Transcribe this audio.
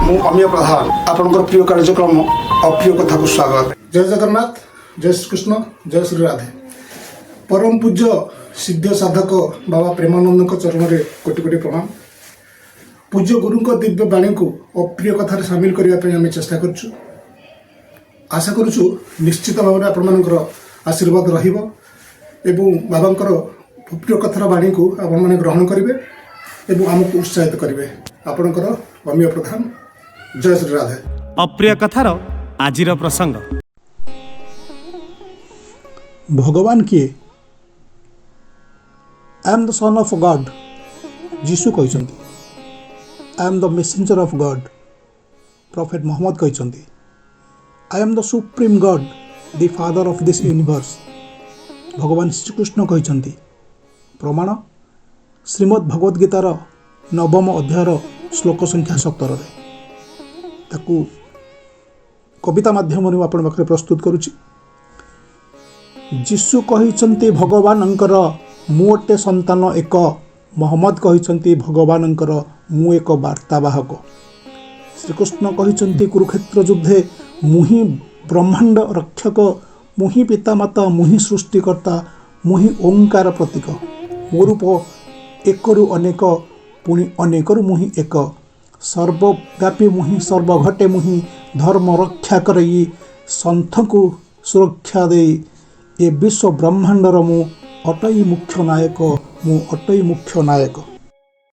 मु अमीय प्रधान आपनकर प्रिय कार्यक्रम अप्रिय कथा को स्वागत। जय जगन्नाथ, जय श्री कृष्ण, जय श्री राधे। परम पूज्य सिद्ध साधक बाबा प्रेमानंद चरण में कोटि कोटि प्रणाम। पूज्य गुरु दिव्य वाणी को अप्रिय कथार सामिल करने आम चेष्टा करुँ। आशा करुँ निश्चित भाव में आपंकर आशीर्वाद एवं बाबांकर अप्रिय कथार वाणी को आपण ग्रहण करेंगे एवं आमको उत्साहित करेंगे। आपणकर अमीय प्रधान, जय श्री राधे। अप्रिय कथार आजिर प्रसंग। भगवान किए? I am the son of God. Jesus कहते I am the messenger of God. Prophet Muhammad कहते I am the supreme God, the father of this universe. भगवान श्रीकृष्ण कहते प्रमाण श्रीमद् भगवद गीतार नवम अध्यायर श्लोक संख्या 17 ताकू कविता माध्यम आपण पाखे प्रस्तुत करुच्ची। जीसु कहते भगवानंकर मुटे संतान एक, मोहम्मद कहते भगवानंकर मु एक वार्तावाहक। श्रीकृष्ण कहते कुरुक्षेत्र युद्धे मुहि ब्रह्मांड रक्षक, मुहि पितामाता, मुहि सृष्टिकर्ता, मुहि ओंकार प्रतीक। मो रूप एकरु अनेक, पुणी अनेकरु मुहि एक। सर्वव्यापी मुहि, सर्वघटे मुहि, धर्म रक्षा करई, संथ को सुरक्षा दे, ए विश्व ब्रह्मांडर मु अटई मुख्य नायक, मु अटई मुख्य नायक।